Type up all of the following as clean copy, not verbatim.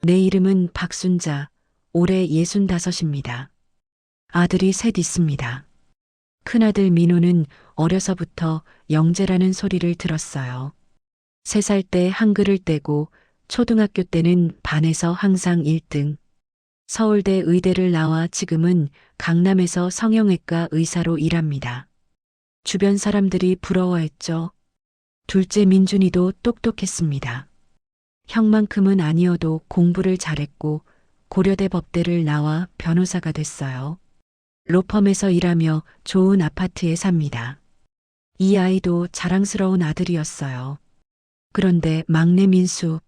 내 이름은 박순자, 올해 65입니다. 아들이 셋 있습니다. 큰아들 민호는 어려서부터 영재라는 소리를 들었어요. 3살 때 한글을 떼고 초등학교 때는 반에서 항상 1등. 서울대 의대를 나와 지금은 강남에서 성형외과 의사로 일합니다. 주변 사람들이 부러워했죠. 둘째 민준이도 똑똑했습니다. 형만큼은 아니어도 공부를 잘했고 고려대 법대를 나와 변호사가 됐어요. 로펌에서 일하며 좋은 아파트에 삽니다. 이 아이도 자랑스러운 아들이었어요. 그런데 막내 민수,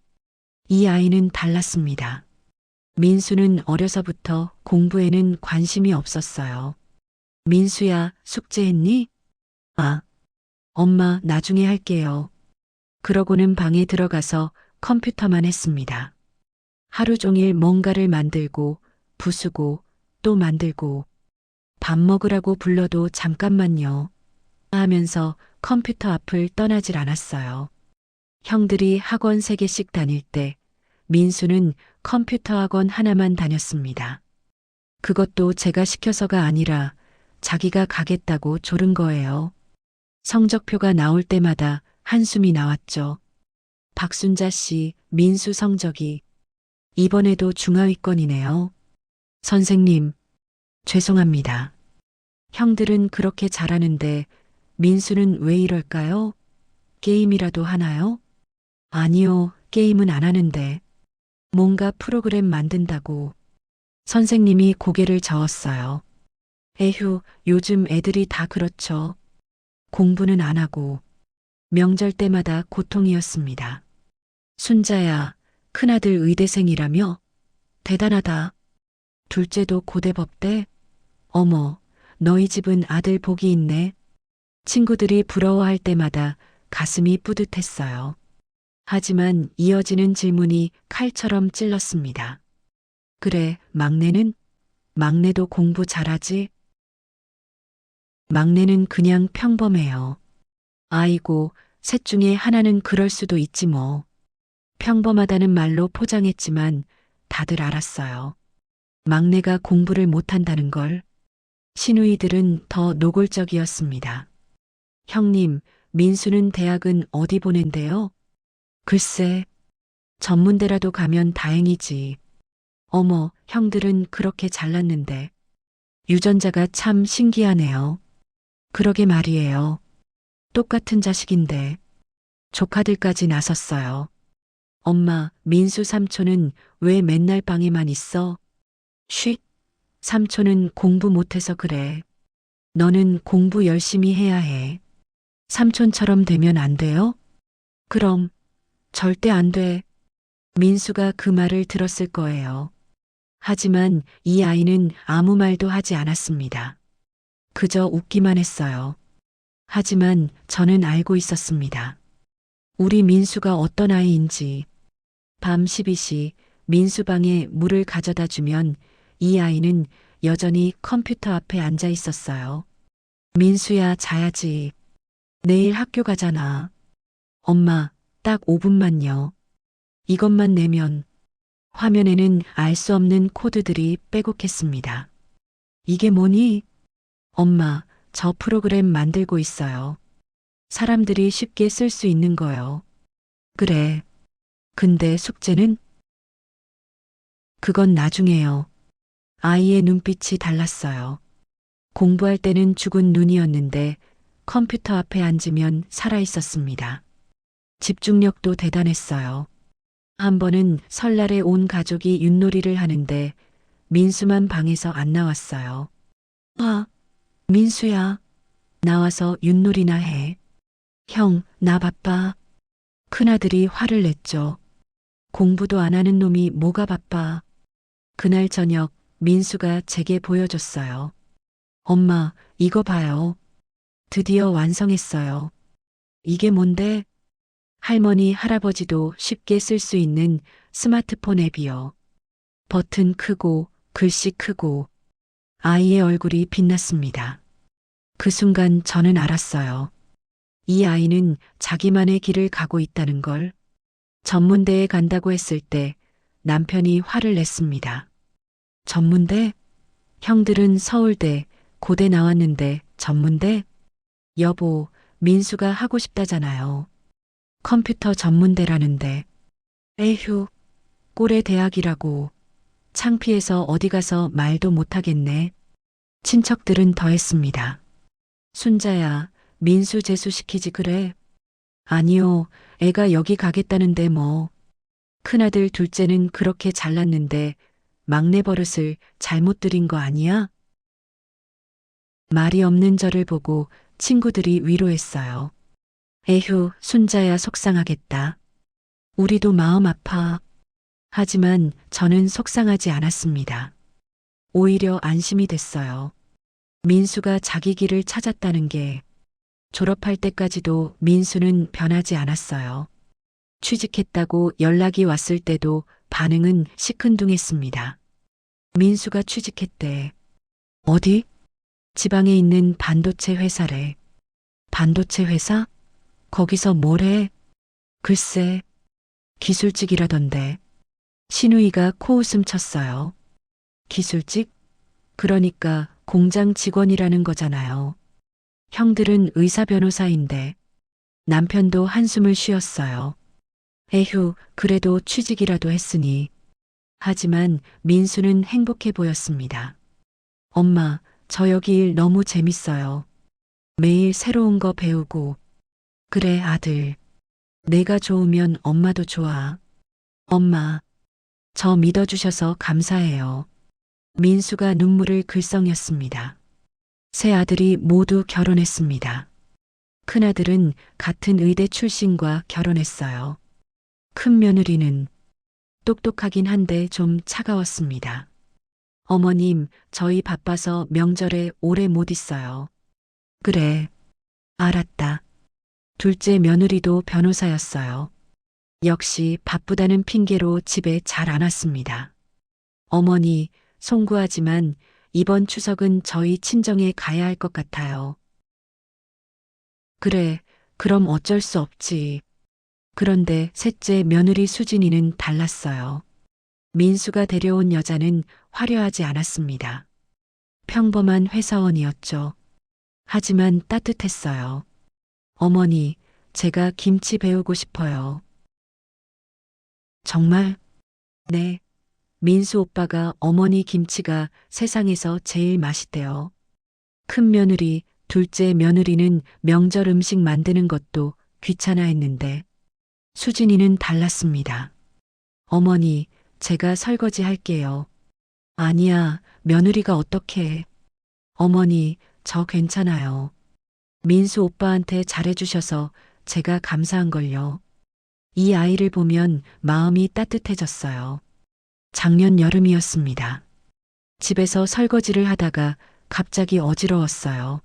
이 아이는 달랐습니다. 민수는 어려서부터 공부에는 관심이 없었어요. 민수야, 숙제했니? 아, 엄마 나중에 할게요. 그러고는 방에 들어가서 컴퓨터만 했습니다. 하루 종일 뭔가를 만들고 부수고 또 만들고 밥 먹으라고 불러도 잠깐만요 하면서 컴퓨터 앞을 떠나질 않았어요. 형들이 학원 3개씩 다닐 때 민수는 컴퓨터 학원 하나만 다녔습니다. 그것도 제가 시켜서가 아니라 자기가 가겠다고 조른 거예요. 성적표가 나올 때마다 한숨이 나왔죠. 박순자 씨, 민수 성적이 이번에도 중하위권이네요. 선생님, 죄송합니다. 형들은 그렇게 잘하는데 민수는 왜 이럴까요? 게임이라도 하나요? 아니요, 게임은 안 하는데. 뭔가 프로그램 만든다고. 선생님이 고개를 저었어요. 에휴, 요즘 애들이 다 그렇죠. 공부는 안 하고. 명절 때마다 고통이었습니다. 순자야, 큰아들 의대생이라며? 대단하다. 둘째도 고대법대? 어머, 너희 집은 아들 복이 있네. 친구들이 부러워할 때마다 가슴이 뿌듯했어요. 하지만 이어지는 질문이 칼처럼 찔렀습니다. 그래, 막내는? 막내도 공부 잘하지? 막내는 그냥 평범해요. 아이고, 셋 중에 하나는 그럴 수도 있지 뭐. 평범하다는 말로 포장했지만 다들 알았어요. 막내가 공부를 못한다는 걸. 시누이들은 더 노골적이었습니다. 형님, 민수는 대학은 어디 보낸대요? 글쎄, 전문대라도 가면 다행이지. 어머, 형들은 그렇게 잘났는데. 유전자가 참 신기하네요. 그러게 말이에요. 똑같은 자식인데. 조카들까지 나섰어요. 엄마, 민수 삼촌은 왜 맨날 방에만 있어? 쉿. 삼촌은 공부 못해서 그래. 너는 공부 열심히 해야 해. 삼촌처럼 되면 안 돼요? 그럼 절대 안 돼. 민수가 그 말을 들었을 거예요. 하지만 이 아이는 아무 말도 하지 않았습니다. 그저 웃기만 했어요. 하지만 저는 알고 있었습니다. 우리 민수가 어떤 아이인지. 밤 12시 민수 방에 물을 가져다 주면 이 아이는 여전히 컴퓨터 앞에 앉아 있었어요. 민수야, 자야지. 내일 학교 가잖아. 엄마, 딱 5분만요. 이것만 내면. 화면에는 알 수 없는 코드들이 빼곡했습니다. 이게 뭐니? 엄마, 저 프로그램 만들고 있어요. 사람들이 쉽게 쓸 수 있는 거요. 그래. 근데 숙제는? 그건 나중에요. 아이의 눈빛이 달랐어요. 공부할 때는 죽은 눈이었는데 컴퓨터 앞에 앉으면 살아있었습니다. 집중력도 대단했어요. 한 번은 설날에 온 가족이 윷놀이를 하는데 민수만 방에서 안 나왔어요. 아, 민수야. 나와서 윷놀이나 해. 형, 나 바빠. 큰아들이 화를 냈죠. 공부도 안 하는 놈이 뭐가 바빠. 그날 저녁 민수가 제게 보여줬어요. 엄마, 이거 봐요. 드디어 완성했어요. 이게 뭔데? 할머니, 할아버지도 쉽게 쓸 수 있는 스마트폰 앱이요. 버튼 크고 글씨 크고 아이의 얼굴이 빛났습니다. 그 순간 저는 알았어요. 이 아이는 자기만의 길을 가고 있다는 걸. 전문대에 간다고 했을 때 남편이 화를 냈습니다. 전문대? 형들은 서울대, 고대 나왔는데 전문대? 여보, 민수가 하고 싶다잖아요. 컴퓨터 전문대라는데. 에휴, 꼴의 대학이라고. 창피해서 어디 가서 말도 못하겠네. 친척들은 더했습니다. 순자야, 민수 재수시키지 그래? 아니요, 애가 여기 가겠다는데 뭐. 큰아들 둘째는 그렇게 잘났는데 막내 버릇을 잘못 들인 거 아니야? 말이 없는 저를 보고 친구들이 위로했어요. 에휴, 순자야 속상하겠다. 우리도 마음 아파. 하지만 저는 속상하지 않았습니다. 오히려 안심이 됐어요. 민수가 자기 길을 찾았다는 게 졸업할 때까지도 민수는 변하지 않았어요. 취직했다고 연락이 왔을 때도 반응은 시큰둥했습니다. 민수가 취직했대. 어디? 지방에 있는 반도체 회사래. 반도체 회사? 거기서 뭘 해? 글쎄, 기술직이라던데. 신우이가 코웃음 쳤어요. 기술직? 그러니까 공장 직원이라는 거잖아요. 형들은 의사 변호사인데 남편도 한숨을 쉬었어요. 에휴, 그래도 취직이라도 했으니. 하지만 민수는 행복해 보였습니다. 엄마, 저 여기 일 너무 재밌어요. 매일 새로운 거 배우고. 그래, 아들. 내가 좋으면 엄마도 좋아. 엄마, 저 믿어주셔서 감사해요. 민수가 눈물을 글썽였습니다. 세 아들이 모두 결혼했습니다. 큰아들은 같은 의대 출신과 결혼했어요. 큰 며느리는 똑똑하긴 한데 좀 차가웠습니다. 어머님, 저희 바빠서 명절에 오래 못 있어요. 그래, 알았다. 둘째 며느리도 변호사였어요. 역시 바쁘다는 핑계로 집에 잘 안 왔습니다. 어머니, 송구하지만 이번 추석은 저희 친정에 가야 할 것 같아요. 그래, 그럼 어쩔 수 없지. 그런데 셋째 며느리 수진이는 달랐어요. 민수가 데려온 여자는 화려하지 않았습니다. 평범한 회사원이었죠. 하지만 따뜻했어요. 어머니, 제가 김치 배우고 싶어요. 정말? 네. 민수 오빠가 어머니 김치가 세상에서 제일 맛있대요. 큰 며느리, 둘째 며느리는 명절 음식 만드는 것도 귀찮아했는데 수진이는 달랐습니다. 어머니, 제가 설거지 할게요. 아니야, 며느리가 어떻게. 어머니, 저 괜찮아요. 민수 오빠한테 잘해주셔서 제가 감사한걸요. 이 아이를 보면 마음이 따뜻해졌어요. 작년 여름이었습니다. 집에서 설거지를 하다가 갑자기 어지러웠어요.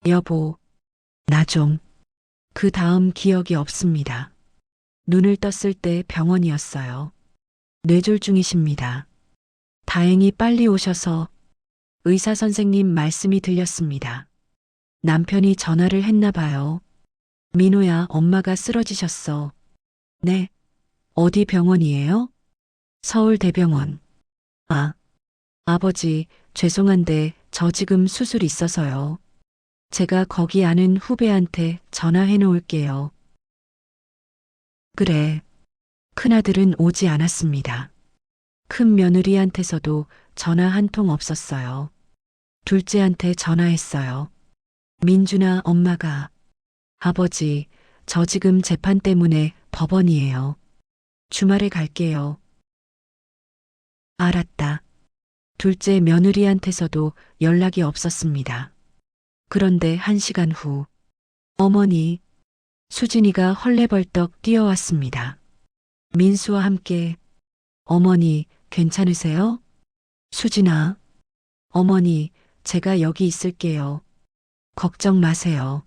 여보, 나 좀. 그 다음 기억이 없습니다. 눈을 떴을 때 병원이었어요. 뇌졸중이십니다. 다행히 빨리 오셔서 의사 선생님 말씀이 들렸습니다. 남편이 전화를 했나 봐요. 민호야, 엄마가 쓰러지셨어. 네. 어디 병원이에요? 서울대병원. 아, 아버지, 죄송한데 저 지금 수술 있어서요. 제가 거기 아는 후배한테 전화해 놓을게요. 그래. 큰아들은 오지 않았습니다. 큰 며느리한테서도 전화 한 통 없었어요. 둘째한테 전화했어요. 민준아, 엄마가. 아버지, 저 지금 재판 때문에 법원이에요. 주말에 갈게요. 알았다. 둘째 며느리한테서도 연락이 없었습니다. 그런데 1시간 후, 어머니, 수진이가 헐레벌떡 뛰어왔습니다. 민수와 함께, 어머니, 괜찮으세요? 수진아, 어머니, 제가 여기 있을게요. 걱정 마세요.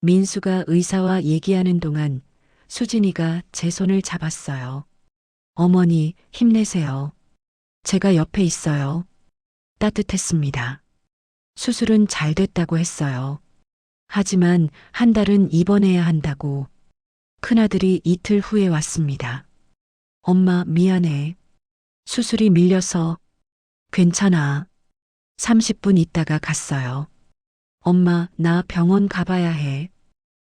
민수가 의사와 얘기하는 동안 수진이가 제 손을 잡았어요. 어머니, 힘내세요. 제가 옆에 있어요. 따뜻했습니다. 수술은 잘 됐다고 했어요. 하지만 한 달은 입원해야 한다고. 큰아들이 이틀 후에 왔습니다. 엄마, 미안해. 수술이 밀려서 괜찮아. 30분 있다가 갔어요. 엄마, 나 병원 가봐야 해.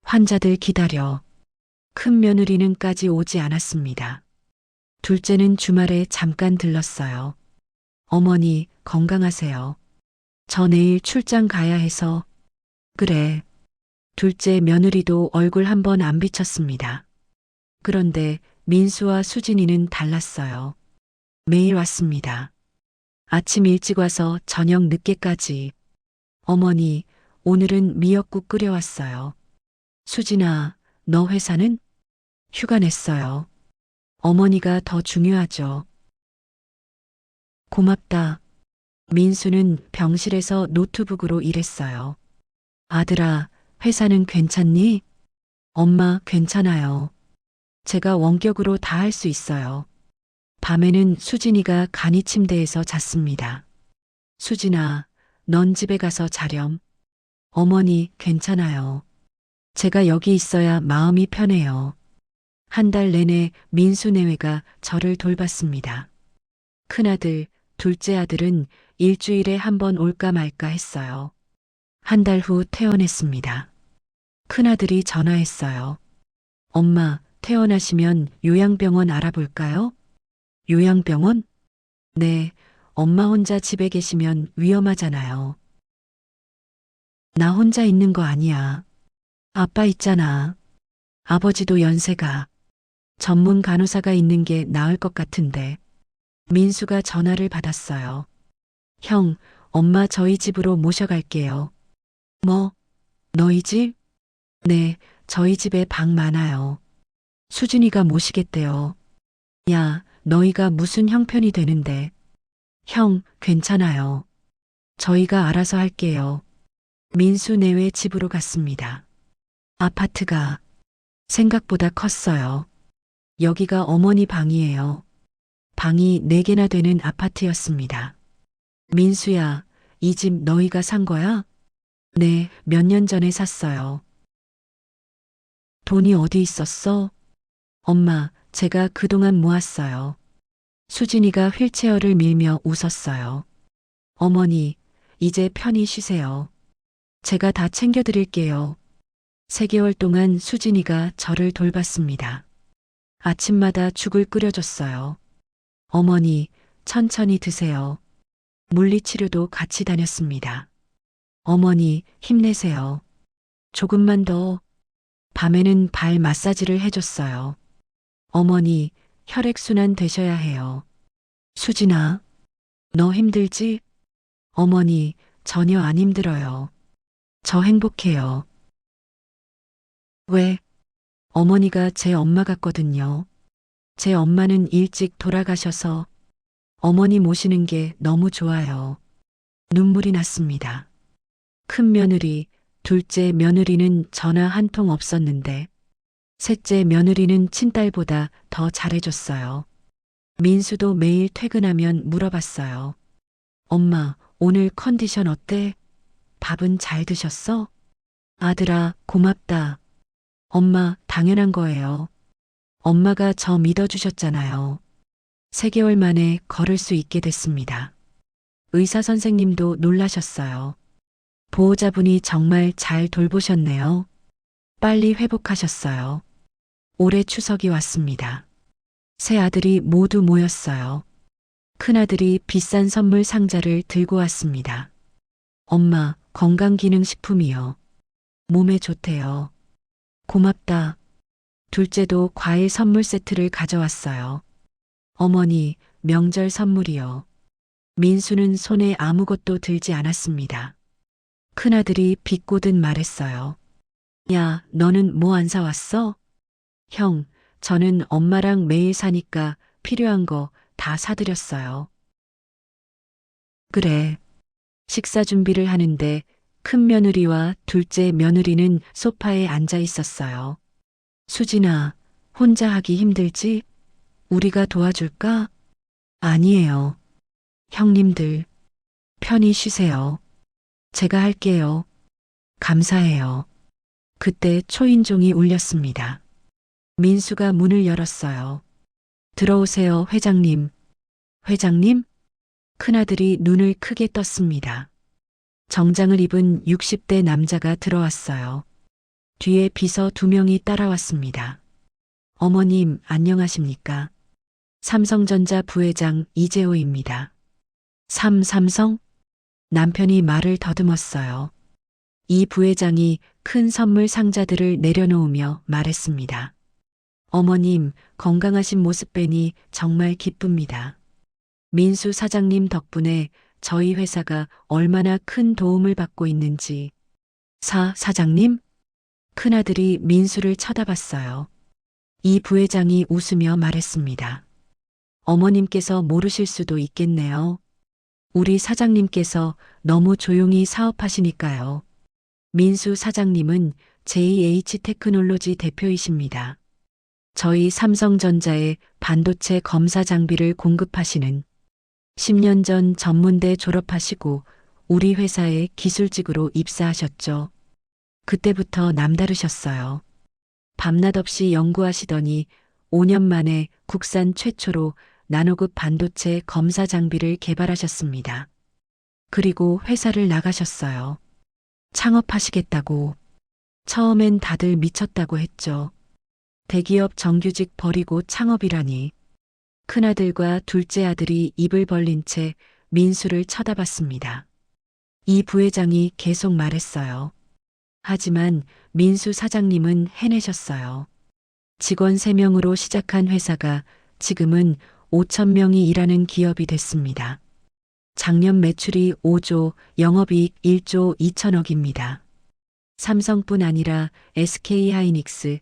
환자들 기다려. 큰 며느리는까지 오지 않았습니다. 둘째는 주말에 잠깐 들렀어요. 어머니, 건강하세요. 저 내일 출장 가야 해서. 그래. 둘째 며느리도 얼굴 한번 안 비쳤습니다. 그런데 민수와 수진이는 달랐어요. 매일 왔습니다. 아침 일찍 와서 저녁 늦게까지. 어머니, 오늘은 미역국 끓여왔어요. 수진아, 너 회사는? 휴가 냈어요. 어머니가 더 중요하죠. 고맙다. 민수는 병실에서 노트북으로 일했어요. 아들아, 회사는 괜찮니? 엄마, 괜찮아요. 제가 원격으로 다 할 수 있어요. 밤에는 수진이가 간이 침대에서 잤습니다. 수진아, 넌 집에 가서 자렴. 어머니, 괜찮아요. 제가 여기 있어야 마음이 편해요. 한 달 내내 민수 내외가 저를 돌봤습니다. 큰아들, 둘째 아들은 일주일에 한 번 올까 말까 했어요. 한 달 후 퇴원했습니다. 큰아들이 전화했어요. 엄마, 퇴원하시면 요양병원 알아볼까요? 요양병원? 네, 엄마 혼자 집에 계시면 위험하잖아요. 나 혼자 있는 거 아니야. 아빠 있잖아. 아버지도 연세가. 전문 간호사가 있는 게 나을 것 같은데. 민수가 전화를 받았어요. 형, 엄마 저희 집으로 모셔갈게요. 뭐? 너희 집? 네, 저희 집에 방 많아요. 수진이가 모시겠대요. 야, 너희가 무슨 형편이 되는데. 형, 괜찮아요. 저희가 알아서 할게요. 민수 내외 집으로 갔습니다. 아파트가 생각보다 컸어요. 여기가 어머니 방이에요. 방이 4개나 되는 아파트였습니다. 민수야, 이 집 너희가 산 거야? 네, 몇 년 전에 샀어요. 돈이 어디 있었어? 엄마, 제가 그동안 모았어요. 수진이가 휠체어를 밀며 웃었어요. 어머니, 이제 편히 쉬세요. 제가 다 챙겨드릴게요. 3개월 동안 수진이가 저를 돌봤습니다. 아침마다 죽을 끓여줬어요. 어머니, 천천히 드세요. 물리치료도 같이 다녔습니다. 어머니, 힘내세요. 조금만 더. 밤에는 발 마사지를 해줬어요. 어머니, 혈액순환 되셔야 해요. 수진아, 너 힘들지? 어머니, 전혀 안 힘들어요. 저 행복해요. 왜? 어머니가 제 엄마 같거든요. 제 엄마는 일찍 돌아가셔서 어머니 모시는 게 너무 좋아요. 눈물이 났습니다. 큰 며느리, 둘째 며느리는 전화 한 통 없었는데 셋째 며느리는 친딸보다 더 잘해줬어요. 민수도 매일 퇴근하면 물어봤어요. 엄마, 오늘 컨디션 어때? 밥은 잘 드셨어? 아들아, 고맙다. 엄마, 당연한 거예요. 엄마가 저 믿어주셨잖아요. 3개월 만에 걸을 수 있게 됐습니다. 의사 선생님도 놀라셨어요. 보호자분이 정말 잘 돌보셨네요. 빨리 회복하셨어요. 올해 추석이 왔습니다. 세 아들이 모두 모였어요. 큰아들이 비싼 선물 상자를 들고 왔습니다. 엄마, 건강기능식품이요. 몸에 좋대요. 고맙다. 둘째도 과일 선물 세트를 가져왔어요. 어머니, 명절 선물이요. 민수는 손에 아무것도 들지 않았습니다. 큰아들이 비꼬듯 말했어요. 야, 너는 뭐 안 사왔어? 형, 저는 엄마랑 매일 사니까 필요한 거 다 사드렸어요. 그래. 식사 준비를 하는데 큰 며느리와 둘째 며느리는 소파에 앉아 있었어요. 수진아, 혼자 하기 힘들지? 우리가 도와줄까? 아니에요. 형님들, 편히 쉬세요. 제가 할게요. 감사해요. 그때 초인종이 울렸습니다. 민수가 문을 열었어요. 들어오세요, 회장님. 회장님? 큰아들이 눈을 크게 떴습니다. 정장을 입은 60대 남자가 들어왔어요. 뒤에 비서 2명이 따라왔습니다. 어머님, 안녕하십니까? 삼성전자 부회장 이재호입니다. 삼성? 남편이 말을 더듬었어요. 이 부회장이 큰 선물 상자들을 내려놓으며 말했습니다. 어머님, 건강하신 모습 뵈니 정말 기쁩니다. 민수 사장님 덕분에 저희 회사가 얼마나 큰 도움을 받고 있는지. 사장님? 큰아들이 민수를 쳐다봤어요. 이 부회장이 웃으며 말했습니다. 어머님께서 모르실 수도 있겠네요. 우리 사장님께서 너무 조용히 사업하시니까요. 민수 사장님은 JH 테크놀로지 대표이십니다. 저희 삼성전자에 반도체 검사 장비를 공급하시는 10년 전 전문대 졸업하시고 우리 회사에 기술직으로 입사하셨죠. 그때부터 남다르셨어요. 밤낮 없이 연구하시더니 5년 만에 국산 최초로 나노급 반도체 검사 장비를 개발하셨습니다. 그리고 회사를 나가셨어요. 창업하시겠다고. 처음엔 다들 미쳤다고 했죠. 대기업 정규직 버리고 창업이라니. 큰아들과 둘째 아들이 입을 벌린 채 민수를 쳐다봤습니다. 이 부회장이 계속 말했어요. 하지만 민수 사장님은 해내셨어요. 직원 3명으로 시작한 회사가 지금은 5천 명이 일하는 기업이 됐습니다. 작년 매출이 5조, 영업이익 1조 2천억입니다. 삼성뿐 아니라 SK하이닉스,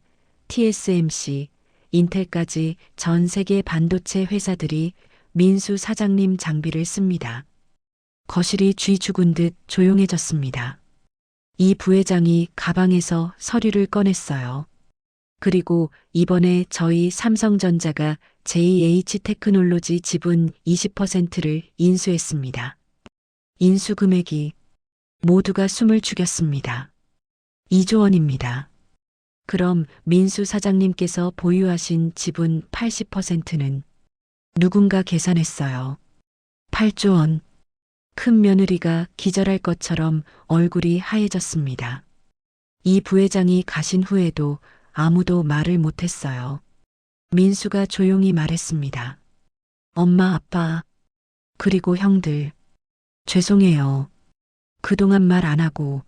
TSMC, 인텔까지 전 세계 반도체 회사들이 민수 사장님 장비를 씁니다. 거실이 쥐 죽은 듯 조용해졌습니다. 이 부회장이 가방에서 서류를 꺼냈어요. 그리고 이번에 저희 삼성전자가 JH 테크놀로지 지분 20%를 인수했습니다. 인수 금액이 모두가 숨을 죽였습니다. 2조 원입니다. 그럼 민수 사장님께서 보유하신 지분 80%는 누군가 계산했어요. 8조 원. 큰 며느리가 기절할 것처럼 얼굴이 하얘졌습니다. 이 부회장이 가신 후에도 아무도 말을 못했어요. 민수가 조용히 말했습니다. 엄마, 아빠, 그리고 형들. 죄송해요. 그동안 말 안 하고.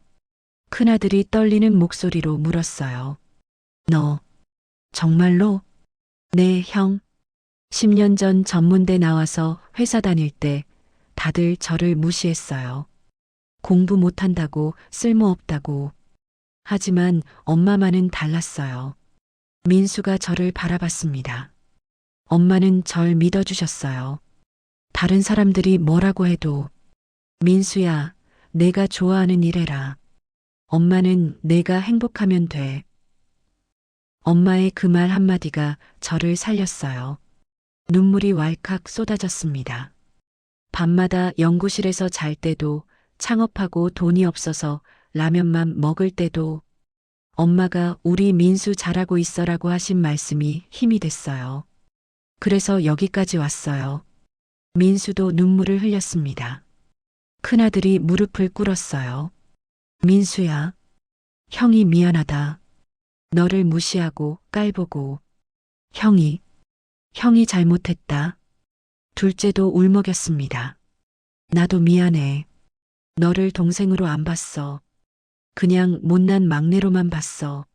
큰아들이 떨리는 목소리로 물었어요. 너, 정말로? 네, 형. 10년 전 전문대 나와서 회사 다닐 때 다들 저를 무시했어요. 공부 못한다고, 쓸모없다고. 하지만 엄마만은 달랐어요. 민수가 저를 바라봤습니다. 엄마는 절 믿어주셨어요. 다른 사람들이 뭐라고 해도 민수야, 내가 좋아하는 일 해라. 엄마는 내가 행복하면 돼. 엄마의 그 말 한마디가 저를 살렸어요. 눈물이 왈칵 쏟아졌습니다. 밤마다 연구실에서 잘 때도, 창업하고 돈이 없어서 라면만 먹을 때도 엄마가 우리 민수 잘하고 있어라고 하신 말씀이 힘이 됐어요. 그래서 여기까지 왔어요. 민수도 눈물을 흘렸습니다. 큰아들이 무릎을 꿇었어요. 민수야, 형이 미안하다. 너를 무시하고 깔보고. 형이 잘못했다. 둘째도 울먹였습니다. 나도 미안해. 너를 동생으로 안 봤어. 그냥 못난 막내로만 봤어.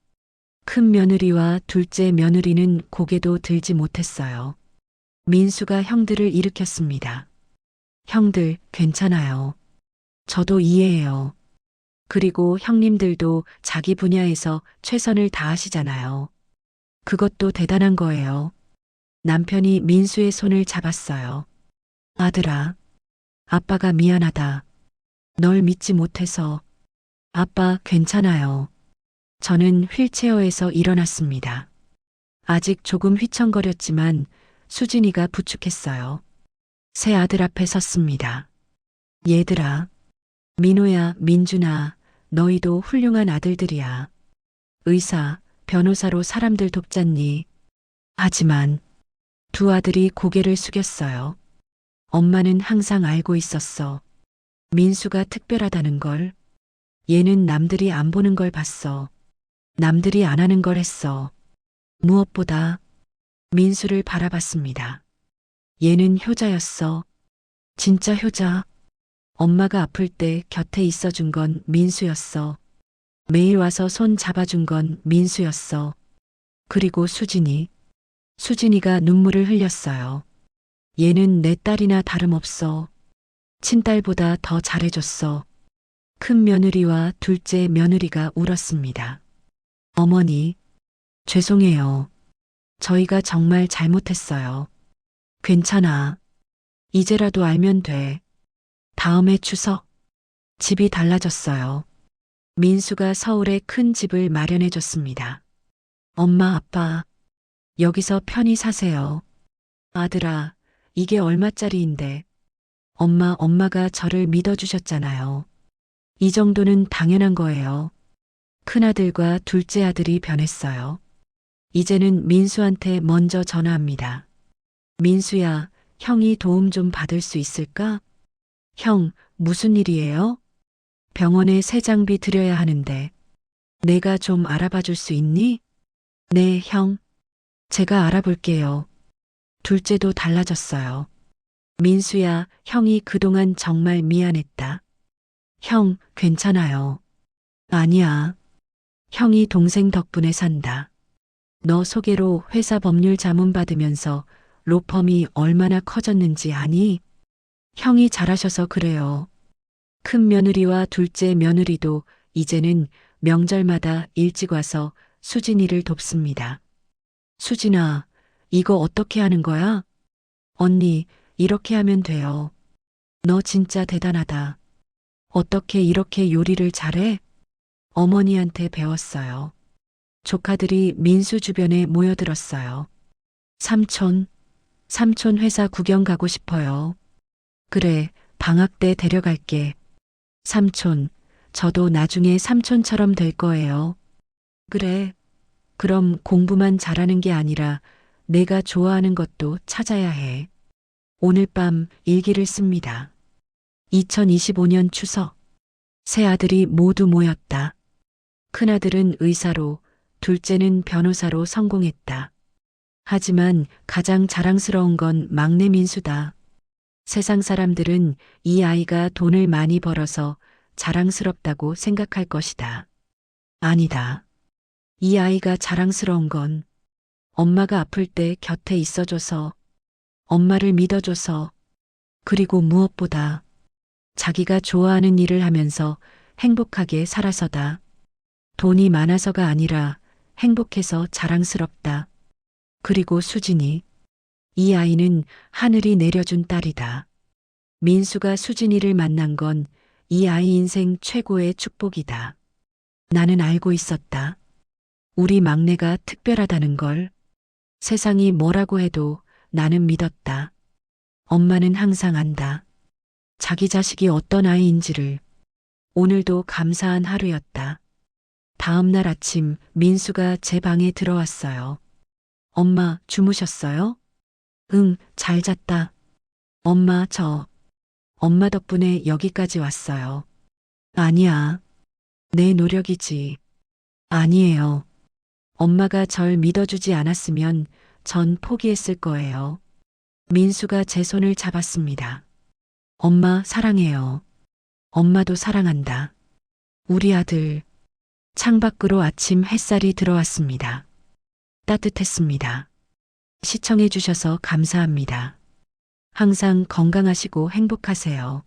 큰 며느리와 둘째 며느리는 고개도 들지 못했어요. 민수가 형들을 일으켰습니다. 형들, 괜찮아요. 저도 이해해요. 그리고 형님들도 자기 분야에서 최선을 다하시잖아요. 그것도 대단한 거예요. 남편이 민수의 손을 잡았어요. 아들아, 아빠가 미안하다. 널 믿지 못해서. 아빠, 괜찮아요. 저는 휠체어에서 일어났습니다. 아직 조금 휘청거렸지만 수진이가 부축했어요. 새 아들 앞에 섰습니다. 얘들아, 민호야, 민준아, 너희도 훌륭한 아들들이야. 의사, 변호사로 사람들 돕잖니. 하지만 두 아들이 고개를 숙였어요. 엄마는 항상 알고 있었어. 민수가 특별하다는 걸. 얘는 남들이 안 보는 걸 봤어. 남들이 안 하는 걸 했어. 무엇보다 민수를 바라봤습니다. 얘는 효자였어. 진짜 효자. 엄마가 아플 때 곁에 있어준 건 민수였어. 매일 와서 손 잡아준 건 민수였어. 그리고 수진이가 눈물을 흘렸어요. 얘는 내 딸이나 다름없어. 친딸보다 더 잘해줬어. 큰 며느리와 둘째 며느리가 울었습니다. 어머니, 죄송해요. 저희가 정말 잘못했어요. 괜찮아. 이제라도 알면 돼. 다음에 추석, 집이 달라졌어요. 민수가 서울에 큰 집을 마련해줬습니다. 엄마, 아빠, 여기서 편히 사세요. 아들아, 이게 얼마짜리인데. 엄마가 저를 믿어주셨잖아요. 이 정도는 당연한 거예요. 큰아들과 둘째 아들이 변했어요. 이제는 민수한테 먼저 전화합니다. 민수야, 형이 도움 좀 받을 수 있을까? 형, 무슨 일이에요? 병원에 새 장비 들여야 하는데. 내가 좀 알아봐 줄 수 있니? 네, 형. 제가 알아볼게요. 둘째도 달라졌어요. 민수야, 형이 그동안 정말 미안했다. 형, 괜찮아요. 아니야. 형이 동생 덕분에 산다. 너 소개로 회사 법률 자문 받으면서 로펌이 얼마나 커졌는지 아니? 형이 잘하셔서 그래요. 큰 며느리와 둘째 며느리도 이제는 명절마다 일찍 와서 수진이를 돕습니다. 수진아, 이거 어떻게 하는 거야? 언니, 이렇게 하면 돼요. 너 진짜 대단하다. 어떻게 이렇게 요리를 잘해? 어머니한테 배웠어요. 조카들이 민수 주변에 모여들었어요. 삼촌 회사 구경 가고 싶어요. 그래, 방학 때 데려갈게. 삼촌, 저도 나중에 삼촌처럼 될 거예요. 그래, 그럼 공부만 잘하는 게 아니라 내가 좋아하는 것도 찾아야 해. 오늘 밤 일기를 씁니다. 2025년 추석. 세 아들이 모두 모였다. 큰아들은 의사로, 둘째는 변호사로 성공했다. 하지만 가장 자랑스러운 건 막내 민수다. 세상 사람들은 이 아이가 돈을 많이 벌어서 자랑스럽다고 생각할 것이다. 아니다. 이 아이가 자랑스러운 건 엄마가 아플 때 곁에 있어줘서, 엄마를 믿어줘서, 그리고 무엇보다 자기가 좋아하는 일을 하면서 행복하게 살아서다. 돈이 많아서가 아니라 행복해서 자랑스럽다. 그리고 수진이, 이 아이는 하늘이 내려준 딸이다. 민수가 수진이를 만난 건 이 아이 인생 최고의 축복이다. 나는 알고 있었다. 우리 막내가 특별하다는 걸. 세상이 뭐라고 해도 나는 믿었다. 엄마는 항상 안다. 자기 자식이 어떤 아이인지를. 오늘도 감사한 하루였다. 다음 날 아침 민수가 제 방에 들어왔어요. 엄마, 주무셨어요? 응, 잘 잤다. 엄마 덕분에 여기까지 왔어요. 아니야. 내 노력이지. 아니에요. 엄마가 절 믿어주지 않았으면 전 포기했을 거예요. 민수가 제 손을 잡았습니다. 엄마 사랑해요. 엄마도 사랑한다. 우리 아들. 창밖으로 아침 햇살이 들어왔습니다. 따뜻했습니다. 시청해 주셔서 감사합니다. 항상 건강하시고 행복하세요.